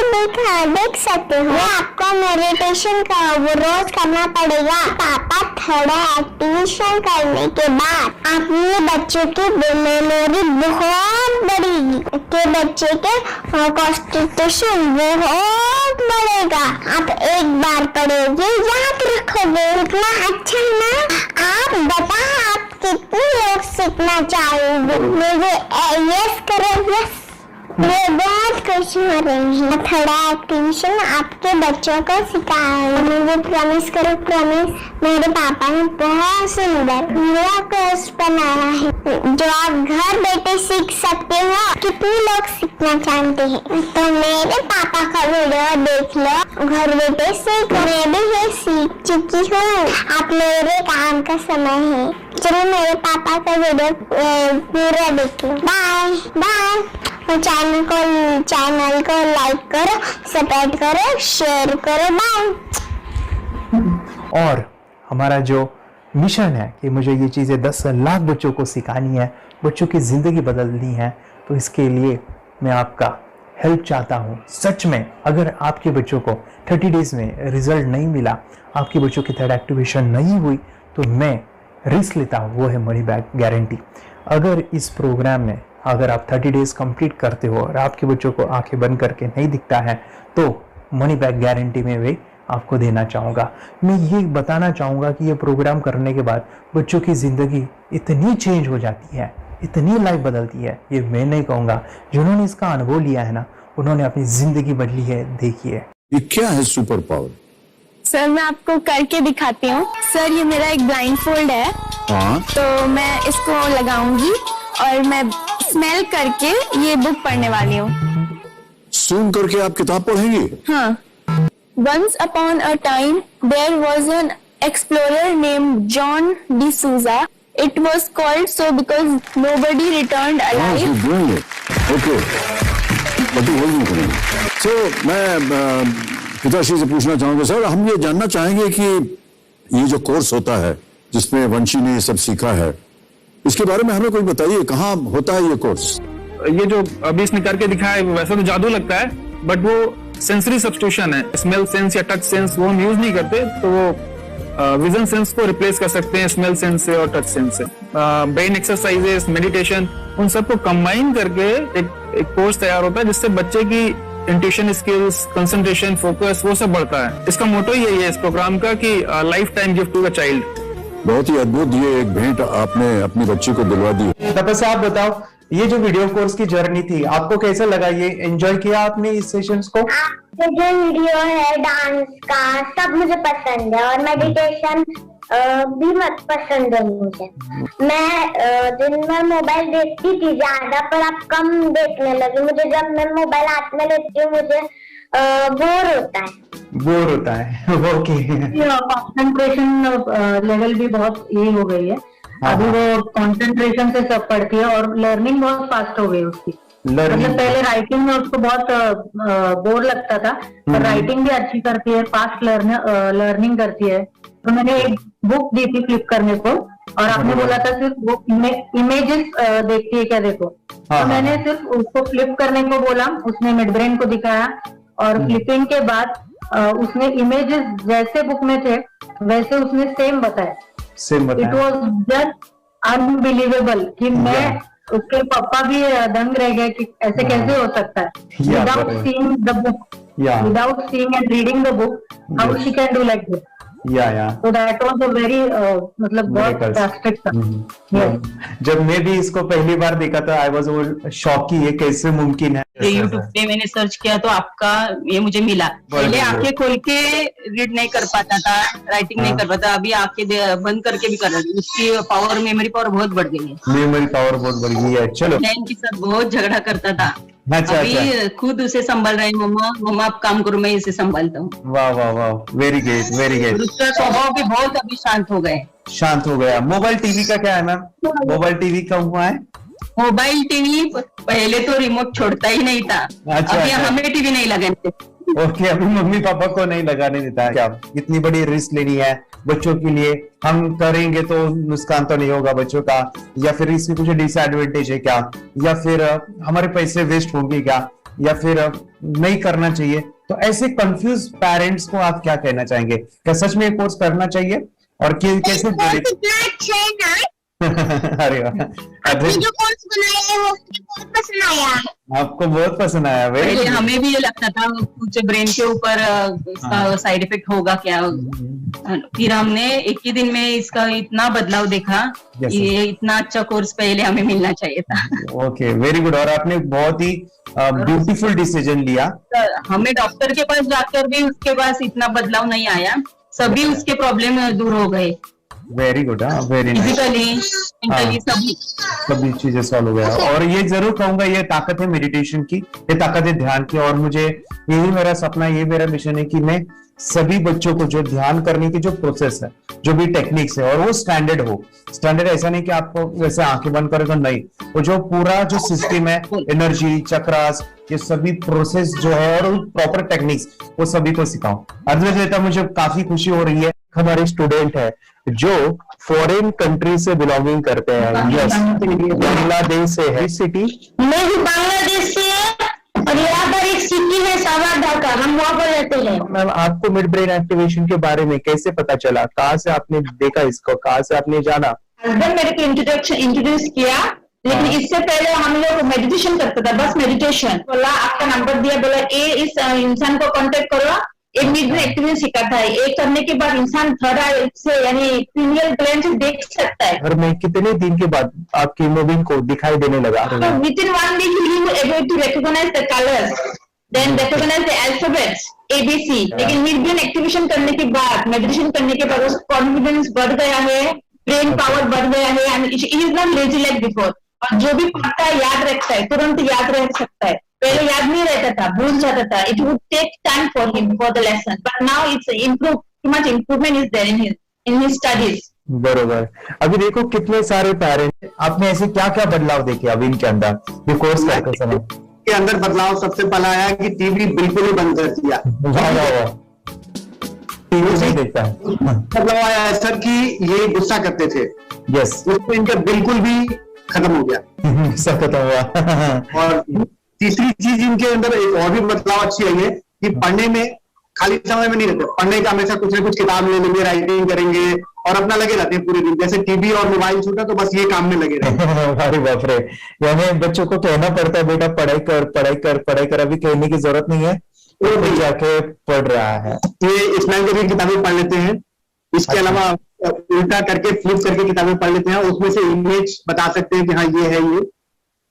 देख सकते हो। आपको मेडिटेशन का वो रोज करना पड़ेगा। पापा थोड़ा एक्टिवेशन करने के बाद अपने बच्चों की मेमोरी बहुत बढ़ेगी, के बच्चे के कॉन्स्टिट्यूशन बहुत बढ़ेगा। आप एक बार पढ़ोगे याद रखोगे, इतना अच्छा है ना। आप बता आप कितने लोग सीखना चाहोगे? मुझे यस करो, यस। मैं बहुत खुश हो रही हूँ। थोड़ा एक्टिवेशन आपके बच्चों को सिखाऊंगी। मुझे प्रॉमिस करो, प्रॉमिस। मेरे पापा ने बहुत सुंदर मेरा कोर्स बनाया है जो आप घर बैठे सीख सकते हो। कितने लोग सीखना चाहते हैं तो मेरे पापा का वीडियो देख लो, घर बैठे सीख। मैं भी ये सीख चुकी हूँ। आप मेरे काम का समय है। चलो मेरे पापा का वीडियो पूरा देख लो। Bye bye. चैनल को लाइक करो, सब्सक्राइब करो, शेयर करो। बाय। और हमारा जो मिशन है कि मुझे ये चीज़ें 10 लाख बच्चों को सिखानी है, बच्चों की ज़िंदगी बदलनी है, तो इसके लिए मैं आपका हेल्प चाहता हूँ। सच में अगर आपके बच्चों को 30 डेज में रिजल्ट नहीं मिला, आपके बच्चों की थर्ड एक्टिवेशन नहीं हुई, तो मैं रिस्क लेता हूँ, वो है मनी बैक गारंटी। अगर इस प्रोग्राम में अगर आप 30 डेज कंप्लीट करते हो और आपके बच्चों को आंखें बंद करके नहीं दिखता है, तो मनी बैक गारंटी में भी आपको देना चाहूँगा। मैं ये बताना चाहूँगा कि ये प्रोग्राम करने के बाद बच्चों की ज़िंदगी इतनी चेंज हो जाती है, इतनी लाइफ बदलती है, ये मैं नहीं कहूँगा। जिन्होंने इसका अनुभव लिया है ना, उन्होंने अपनी ज़िंदगी बदली है। देखिए ये क्या है सुपर पावर? सर मैं आपको करके दिखाती हूँ। सर ये मेरा एक ब्लाइंड फोल्ड है। हाँ। तो मैं इसको लगाऊंगी और मैं स्मेल करके ये बुक पढ़ने वाली हूँ। सूंघ करके आप किताब पढ़ेंगी? हाँ। Once upon a time there was an explorer named John D'Souza. It was called so because nobody returned alive. Okay. So मैं पिताश्री से पूछना चाहूंगा सर, हम ये जानना चाहेंगे कि ये जो कोर्स होता है जिसमें वंशी ने ये सब सीखा है, इसके बारे में हमें कोई बताइए, कहाँ होता है ये कोर्स? ये जो अभी इसने करके दिखाया है वैसा तो जादू लगता है, बट वो सेंसरी सब्स्टिट्यूशन है। स्मेल सेंस या टच सेंस वो हम यूज नहीं करते, तो वो विजन सेंस को रिप्लेस कर सकते हैं स्मेल सेंस से और टच सेंस से। ब्रेन एक्सरसाइजेस, मेडिटेशन, उन सबको कंबाइन करके एक कोर्स तैयार होता है जिससे बच्चे की इंट्यूशन स्किल्स, कंसंट्रेशन, फोकस वो सब बढ़ता है। इसका मोटो यही है इस प्रोग्राम का कि life time gift to the child. बहुत ही अद्भुत ये एक भेंट आपने अपनी बच्ची को दिलवा दी। तपस्या आप बताओ, ये जो वीडियो कोर्स की जर्नी थी आपको कैसा लगा? ये एंजॉय किया आपने इस सेशंस को? जो वीडियो है डांस का सब मुझे पसंद है और मेडिटेशन भी मत पसंद है मुझे। मैं दिन में मोबाइल देखती थी ज्यादा, पर अब कम देखने लगी। मुझे जब मैं मोबाइल हाथ में लेती हूँ मुझे बोर होता है। ओके। कंसंट्रेशन लेवल भी बहुत ये हो गई है। अभी वो कंसंट्रेशन से सब पढ़ती है और लर्निंग बहुत फास्ट हो गई उसकी। मतलब पहले राइटिंग में उसको बहुत बोर लगता था, पर राइटिंग भी अच्छी करती है, फास्ट लर्निंग करती है। तो मैंने एक बुक दी थी फ्लिप करने को और आपने बोला था सिर्फ वो इमेजेस देखती है क्या, देखो। तो मैंने सिर्फ उसको फ्लिप करने को बोला, उसने मिड ब्रेन को दिखाया और फ्लिपिंग के बाद उसने इमेजेस जैसे बुक में थे वैसे उसने सेम बताया। इट वॉज जस्ट अनबिलीवेबल कि मैं उसके पापा भी दंग रह गए कि ऐसे कैसे हो सकता है। Without seeing the book, without seeing and reading the book, how she can do like this. So that was a very मतलब बहुत drastic था। जब मैं भी इसको पहली बार देखा था आई वाज शॉक कि ये कैसे मुमकिन है। यूट्यूब पे मैंने सर्च किया तो आपका ये मुझे मिला। पहले आंखें खोल के रीड नहीं कर पाता था, राइटिंग नहीं कर पाता, अभी आंखें बंद करके भी कर रहा है। उसकी पावर, मेमोरी पावर बहुत बढ़ गई है। मेमोरी पावर बहुत बढ़ गई है। चलो, के साथ बहुत झगड़ा करता था, अच्छा, अभी खुद उसे संभाल रहे हैं, मम्मा आप काम करो, मैं इसे संभालता हूँ। वाह वाह वाह, वेरी ग्रेट वेरी और ग्रेट। उसका स्वभाव भी बहुत अभी शांत हो गए। शांत हो गया। मोबाइल टीवी का क्या है मैम? मोबाइल टीवी कब हुआ है? मोबाइल टीवी पहले तो रिमोट छोड़ता ही नहीं था। अच्छा, अभी अच्छा। हमें टीवी नहीं लगाने देते। ओके, अभी मम्मी पापा को नहीं लगाने देता है। क्या इतनी बड़ी रिस्क लेनी है बच्चों के लिए? हम करेंगे तो नुकसान तो नहीं होगा बच्चों का, या फिर इसमें कुछ डिसएडवांटेज है क्या, या फिर हमारे पैसे वेस्ट होंगे क्या, या फिर नहीं करना चाहिए? तो ऐसे कंफ्यूज पेरेंट्स को आप क्या कहना चाहेंगे? क्या सच में ये कोर्स करना चाहिए और कैसे? कितना अच्छा है ना। अरे वाह, आपने जो कोर्स बनाया है वो मुझे बहुत पसंद आया। आपको बहुत पसंद आया? पहले हमें भी ये लगता था कुछ ब्रेन के ऊपर इसका साइड इफेक्ट होगा क्या, फिर हमने एक ही दिन में इसका इतना बदलाव देखा। ये इतना अच्छा कोर्स पहले हमें मिलना चाहिए था। Okay, very good. और आपने बहुत ही ब्यूटीफुल डिसीजन लिया। हमें डॉक्टर के पास जाकर भी उसके पास इतना बदलाव नहीं आया, सभी उसके प्रॉब्लम दूर हो गए। Very good, very nice. Physically mentally सभी चीजें सॉल्व हो गया। और ये जरूर कहूंगा, ये ताकत है मेडिटेशन की, ये ताकत है ध्यान की। और मुझे यही मेरा सपना, ये मेरा मिशन है कि मैं सभी बच्चों को जो ध्यान करने की जो प्रोसेस है, जो भी टेक्निक्स है, और वो स्टैंडर्ड हो। स्टैंडर्ड ऐसा नहीं कि आपको वैसे आंखें बंद करेगा, नहीं, वो जो पूरा जो सिस्टम है, एनर्जी चक्रास, ये सभी प्रोसेस जो है और प्रॉपर टेक्निक्स, वो सभी को सिखाऊं। अद्वैत, मुझे काफी खुशी हो रही है। हमारे स्टूडेंट है जो फॉरेन कंट्री से बिलोंगिंग करते हैं। यस, बांग्लादेश से है। सिटी मैं भी बांग्लादेश से और यहाँ पर एक सिटी है सावरढाका, हम वहाँ पर रहते हैं। मैम, आपको मिड ब्रेन एक्टिवेशन के बारे में कैसे पता चला? कहाँ से आपने देखा इसको, कहाँ से आपने जाना? हस्बैंड मेरे को इंट्रोड्यूस किया, लेकिन इससे पहले हम लोग मेडिटेशन करते थे, बस मेडिटेशन। बोला आपका नंबर दिया, बोला ये इस इंसान को कांटेक्ट करो, एक मिड ब्रेन एक्टिवेशन सिखाता है। एक करने के बाद इंसान थर्ड आई से यानी पिनियल ग्लैंड से देख सकता है। घर में कितने दिन के बाद आपकी हीमोग्लोबिन को दिखाई देने लगा? So within 1 week he was able to recognize the colors, then recognize the alphabets ABC। लेकिन मिड ब्रेन एक्टिवेशन करने के बाद, मेडिटेशन करने के बाद उसका कॉन्फिडेंस बढ़ गया है, ब्रेन पावर बढ़ गया है, and he is not lazy like before. और जो भी पढ़ता है याद रखता है, तुरंत याद रख सकता है। पहले याद नहीं रहता था, भूल जाता था। It would take time for him for the lesson, but now it's improve, too much improvement is there in his studies. बरोबर। अभी देखो कितने सारे पेरेंट्स, आपने ऐसे क्या क्या बदलाव देखे अभी इनके अंदर ये कोर्स करते समय? के अंदर बदलाव सबसे पहला आया कि टीवी बिल्कुल ही बंद कर दिया। टीवी नहीं देखता है। बदलाव आया सर कि ये गुस्सा करते थे। यस, उसको इनका बिल्कुल भी खत्म हो गया। सब खत्म हुआ। और तीसरी चीज इनके अंदर एक और भी बदलाव अच्छी आई है कि पढ़ने में खाली समय में नहीं रहते, पढ़ने का हमेशा कुछ ना कुछ किताब ले लेंगे, राइटिंग करेंगे और अपना लगे रहते हैं पूरे दिन। जैसे टीवी और मोबाइल छूटा तो बस ये काम में लगे रहते हैं। अरे बाप रे, यानी बच्चों को कहना पड़ता है बेटा पढ़ाई कर पढ़ाई कर पढ़ाई कर, अभी कहने की जरूरत नहीं है, वो भी जाके पढ़ रहा है। ये इस्लाम की किताबें पढ़ लेते हैं, इसके अलावा उल्टा करके फ्लिप करके किताबें पढ़ लेते हैं, उसमें से इमेज बता सकते हैं कि हाँ ये है ये।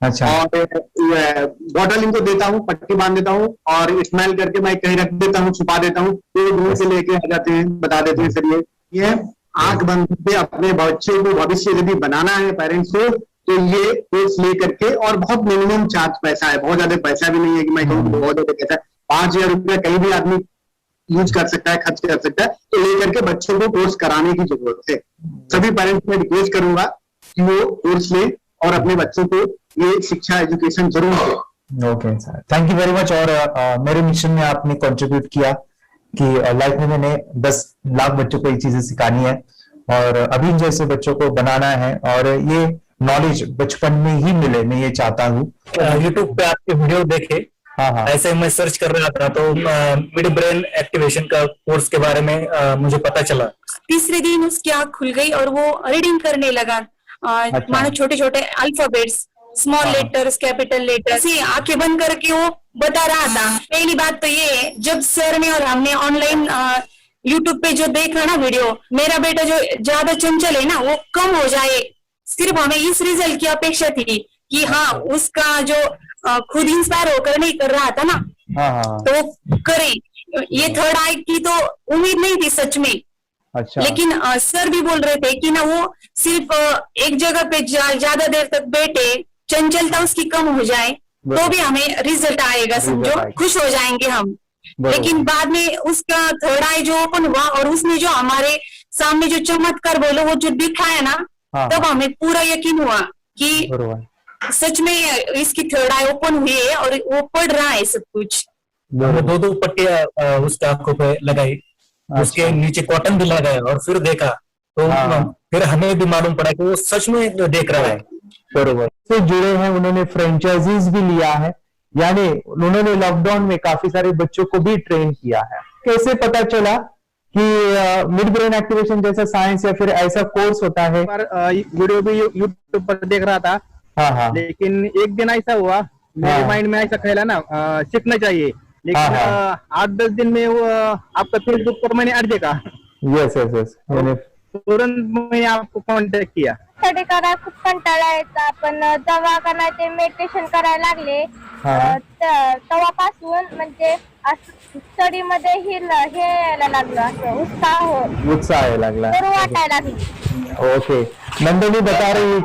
अच्छा। और बॉटल इनको देता हूँ, पट्टी बांध देता हूँ और स्मेल करके मैं कहीं रख देता हूँ, छुपा देता हूँ, तो दूर से लेके आ जाते हैं, बता देते हैं सर ये आंख बंद करके अपने बच्चे को भविष्य यदि बनाना है पेरेंट्स को, तो ये कोर्स ले करके, और बहुत मिनिमम चार्ज पैसा है, बहुत ज्यादा पैसा भी नहीं है कि मैं कहूँ बहुत ज्यादा पैसा है। 5,000 रुपया कहीं भी आदमी यूज कर सकता है, खर्च कर सकता है, तो लेकर के बच्चों को कोर्स कराने की जरूरत है। सभी पेरेंट्स में रिक्वेस्ट करूंगा कि वो कोर्स ले और अपने बच्चों को ये शिक्षा एजुकेशन जरूर दे। Okay sir, thank you very much. और मेरे मिशन में आपने कंट्रीब्यूट किया कि लाइफ में मैंने 10 लाख बच्चों को ये चीजें सिखानी है और अभी जैसे बच्चों को बनाना है, और ये नॉलेज बचपन में ही मिले, मैं ये चाहता हूँ। यूट्यूब पे आपके वीडियो देखे, हाँ, ऐसे मैं सर्च कर रहा था तो मिड ब्रेन एक्टिवेशन का कोर्स के बारे में मुझे पता चला। तीसरे दिन उसकी आंख खुल गई और वो रीडिंग करने लगा। मानो छोटे छोटे alphabets, small letters, capital letters, आंखें बंद करके वो बता रहा था। पहली बात तो ये, जब सर ने और हमने ऑनलाइन यूट्यूब पे जो देखा ना वीडियो, मेरा बेटा जो ज्यादा चंचल है ना वो कम हो जाए, सिर्फ हमें इस रिजल्ट की अपेक्षा थी कि हाँ उसका जो खुद इंस्पायर होकर नहीं कर रहा था ना, तो वो करे। ये थर्ड आई की तो उम्मीद नहीं थी सच में। अच्छा। लेकिन सर भी बोल रहे थे कि ना वो सिर्फ एक जगह पे ज्यादा देर तक बैठे, चंचलता उसकी कम हो जाए, तो भी हमें रिजल्ट आएगा, समझो खुश हो जाएंगे हम। लेकिन बाद में उसका थर्ड आई जो ओपन हुआ और उसने जो हमारे सामने जो चमत्कार बोलो वो जो दिखाया ना, तब हमें पूरा यकीन हुआ कि सच में इसकी थर्ड आई ओपन हुई है और वो पढ़ रहा है सब कुछ। दो पट्टियां उसके आंखों पे लगाई, उसके नीचे कॉटन भी लगाया और फिर देखा तो फिर हमें भी मालूम पड़ा कि वो सच में देख रहा है। बरोबर से जुड़े हैं, उन्होंने फ्रेंचाइजीज भी लिया है, यानी उन्होंने लॉकडाउन में काफी सारे बच्चों को भी ट्रेन किया है। कैसे पता चला कि मिड ब्रेन एक्टिवेशन जैसा साइंस या फिर ऐसा कोर्स होता है? वीडियो भी यूट्यूब पर देख रहा था। हाँ। लेकिन एक दिन ऐसा हुआ मेरे माइंड में ऐसा ख्याल है ना सीखना चाहिए, लेकिन 8-10 दिन में वो आपका फेसबुक पर मैंने ऐड देखा। यस तुरंत मैंने आपको कॉन्टॅक्ट किया। स्टडी करायला खूप कंटाळा यायचा, पण जेव्हा का नाही ते मेडिटेशन करायला लागले तेव्हापासून म्हणजे स्टडी मध्ये हे यायला लागलं, असं उत्साह यायला लागला, बरं वाटायला लागली। ओके, नंदिनी बता रही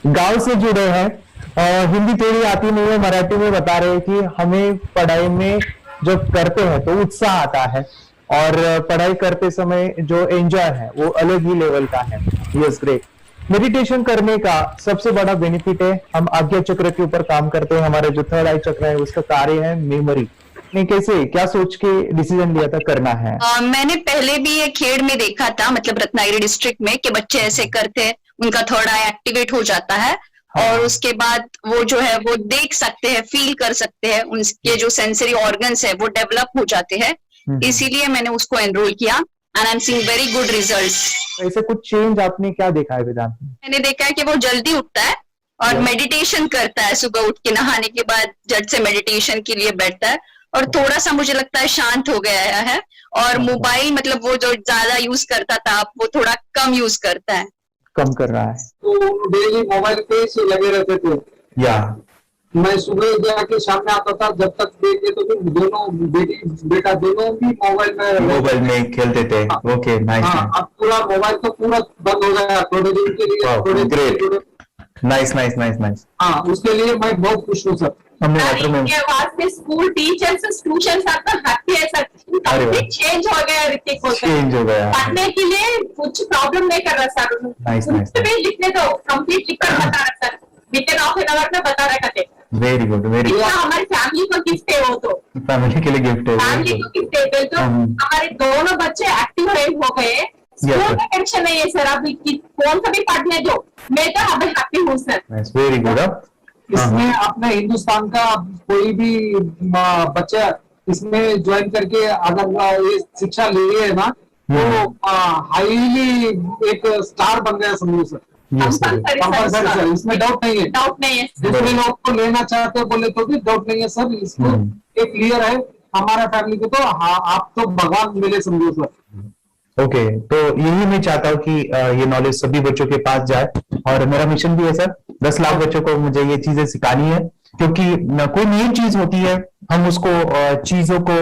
गांव से जुड़े हैं, हिंदी थोड़ी आती नहीं है, मराठी में बता रहे हैं कि हमें पढ़ाई में जब करते हैं तो उत्साह आता है और पढ़ाई करते समय जो एंजॉय है वो अलग ही लेवल का है। Yes, great. मेडिटेशन करने का सबसे बड़ा बेनिफिट है, हम आज्ञा चक्र के ऊपर काम करते हैं, हमारा जो थर्ड आई चक्र है उसका कार्य है मेमोरी। कैसे क्या सोच के डिसीजन लिया था करना है? मैंने पहले भी ये खेड़ में देखा था, मतलब रत्नागिरी डिस्ट्रिक्ट में, कि बच्चे ऐसे करते हैं, उनका थर्ड आई एक्टिवेट हो जाता है और उसके बाद वो जो है वो देख सकते हैं, फील कर सकते हैं, उनके जो सेंसरी ऑर्गन्स है वो डेवलप हो जाते हैं। इसीलिए मैंने उसको एनरोल किया and I am seeing very good results. ऐसे कुछ चेंज आपने क्या देखा है वेदांत? मैंने देखा है कि वो जल्दी उठता है और मेडिटेशन करता है, सुबह उठ के नहाने के बाद झट से मेडिटेशन के लिए बैठता है और थोड़ा सा मुझे लगता है शांत हो गया है और मोबाइल मतलब वो जो ज्यादा यूज करता था वो थोड़ा कम यूज करता है, कम कर रहा है। तो डेली मोबाइल पे ही लगे रहते थे या मैं सुबह जाके शाम में आता था, जब तक देखे तो फिर दोनों बेटा दोनों भी मोबाइल में खेलते थे। Okay, nice. अब पूरा मोबाइल तो पूरा बंद हो गया थोड़े दिन के लिए। Great, nice. हाँ, उसके लिए मैं बहुत खुश हूँ सर। हमने वाटर में वास्ते स्कूल टीचर्स ट्यूशन आपका हैप्पी है सर, कंप्लीट चेंज हो गया ऋतिक को, चेंज हो गया, पढ़ने के लिए कुछ प्रॉब्लम नहीं कर रहा सर। नाइस। लिखने दो, कंप्लीट लिखकर बता रहा sir, within half an hour में बता रहा थे। Very good, very good. हमारी फैमिली को गिफ्ट है, वो तो फैमिली के लिए गिफ्ट है, फैमिली को गिफ्ट है। तो हमारे दोनों बच्चे एक्टिव हो गए, स्कूल में टेंशन नहीं है सर, अभी कौन सा भी पढ़ने दो, मैं तो अभी हैप्पी हूँ सर। Very good. इसमें अपने हिंदुस्तान का कोई भी बच्चा इसमें ज्वाइन करके अगर ये शिक्षा ले है ना तो हाईली एक स्टार बन गया समझो सर। कंपल्सरी सर, इसमें डाउट नहीं है। दूसरे लोग को लेना चाहते बोले तो भी डाउट नहीं है सर, इसको एक क्लियर है हमारा फैमिली को। तो आप तो भगवान मिले समझो सर। ओके, तो यही मैं चाहता हूँ कि ये नॉलेज सभी बच्चों के पास जाए और मेरा मिशन भी है सर, 10 लाख बच्चों को मुझे ये चीजें सिखानी है, क्योंकि कोई नई चीज होती है हम उसको चीजों को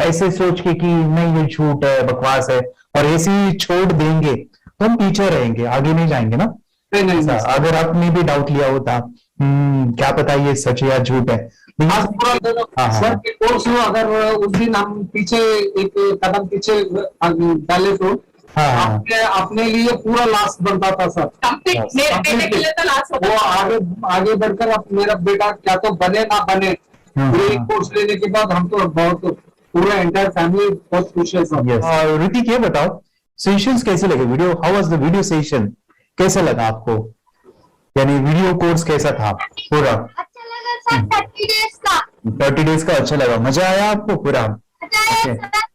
ऐसे सोच के कि नहीं ये झूठ है, बकवास है और ऐसे ही छोड़ देंगे तो हम पीछे रहेंगे, आगे नहीं जाएंगे ना। नहीं, अगर आपने भी डाउट लिया होता क्या पता ये सच या झूठ है। सर के कोर्स हो, अगर उस दिन हम पीछे एक कदम पीछे डाले तो अपने लिए पूरा लास्ट बनता था सर। मेरे के लिए तो लास्ट होता वो आगे बढ़कर अब मेरा बेटा क्या तो बने ना बने, कोर्स लेने के बाद हम तो बहुत पूरा एंटायर फैमिली बहुत खुश है सर। और ऋतिक ये बताओ सेशंस कैसे लगे, video how was the video session, कैसा लगा आपको, यानी वीडियो कोर्स कैसा था पूरा? अच्छा लगा सर, 30 डेज का अच्छा लगा, मजा आया आपको पूरा?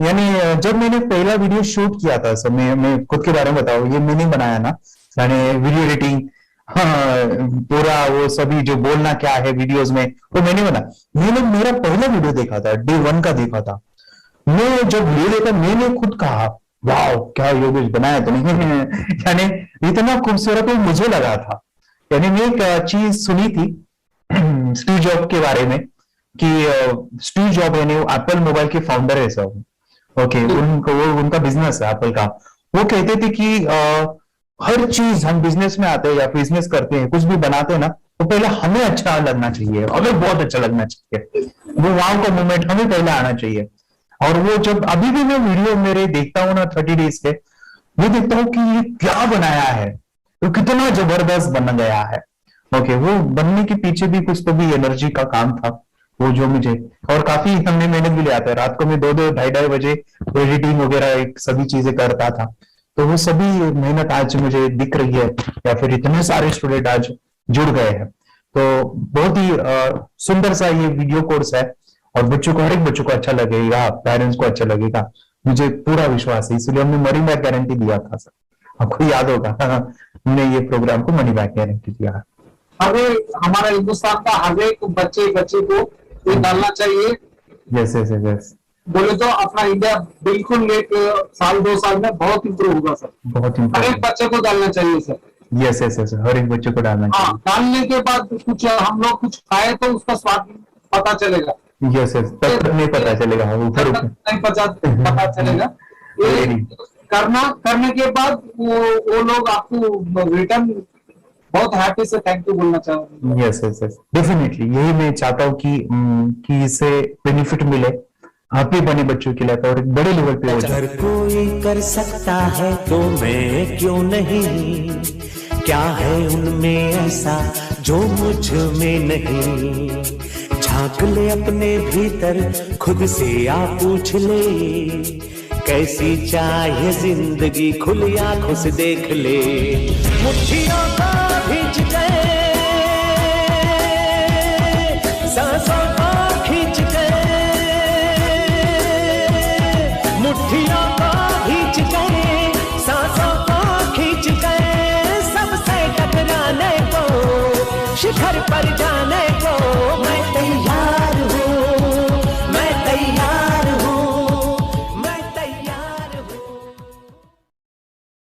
यानी जब मैंने पहला वीडियो शूट किया था सर, मैं खुद के बारे में बताओ, ये मैंने बनाया ना, यानी वीडियो एडिटिंग पूरा वो सभी जो बोलना क्या है वीडियोस में वो मैंने बना। मैंने मेरा पहला वीडियो देखा था, डे 1 का देखा था, मैं जब वीडियो देखा मैंने खुद कहा वाह क्या योगेश बनाया तो नहीं है, यानी इतना खूबसूरत मुझे लगा था। यानी मैं एक चीज सुनी थी स्टीव जॉब के बारे में कि स्टीव जॉब यानी एप्पल मोबाइल के फाउंडर है सब, ओके, उनका बिजनेस है एप्पल का। वो कहते थे कि हर चीज हम बिजनेस में आते हैं या बिजनेस करते हैं, कुछ भी बनाते हैं ना, तो पहले हमें अच्छा लगना चाहिए, हमें बहुत अच्छा लगना चाहिए, वो वाव का मोमेंट हमें पहले आना चाहिए। और वो जब अभी भी मैं वीडियो मेरे देखता हूँ ना 30 डेज के, मैं देखता हूँ कि ये क्या बनाया है, तो कितना जबरदस्त बन गया है। ओके, वो बनने के पीछे भी कुछ तो भी एनर्जी का काम था वो, जो मुझे और काफी हमने मेहनत भी लिया था। रात को मैं 2-2 ढाई बजे एडिटिंग वगैरह सभी चीजें करता था, तो वो सभी मेहनत आज मुझे दिख रही है, या फिर इतने सारे स्टूडेंट आज जुड़ गए हैं। तो बहुत ही सुंदर सा ये वीडियो कोर्स है और बच्चों को, हर एक बच्चों को अच्छा लगेगा, पेरेंट्स को अच्छा लगेगा, मुझे पूरा विश्वास है। इसलिए हमने मनी बैक गारंटी दिया था सर, आपको याद होगा हमने ये प्रोग्राम को मनी बैक गारंटी दिया। हमें हमारा हिंदुस्तान का हर एक बच्चे को ये डालना चाहिए। यस यस यस, बोले तो अपना इंडिया बिल्कुल 1 साल 2 साल में बहुत इम्प्रूव होगा सर, बहुत हर एक बच्चे को डालना चाहिए सर। यस यस यस, हर एक बच्चे को डालना चाहिए। डालने के बाद कुछ हम लोग कुछ खाए तो उसका स्वाद पता चलेगा। यस यस, तब नहीं पता चलेगा, ऊपर नहीं पता चलेगा। करने के बाद वो लोग आपको रिटर्न बहुत हैप्पी से थैंक यू बोलना चाहूंगा। यस यस यस, डेफिनेटली यही मैं चाहता हूँ कि इससे बेनिफिट मिले आप भी बने बच्चों के लिए और एक बड़े लेवल पे हो जाए। अगर कोई कर सकता है तो मैं क्यों नहीं, क्या है उनमें ऐसा जो मुझ में नहीं। झांक ले अपने भीतर खुद से आ पूछ ले, कैसी चाहे जिंदगी खुली आंखों से देख ले। मुट्ठियों को खींच गए, सांसों को खींच गए, मुट्ठियों को खींच गए, सांसों को खींच गए, सबसे टकराने को शिखर पर जा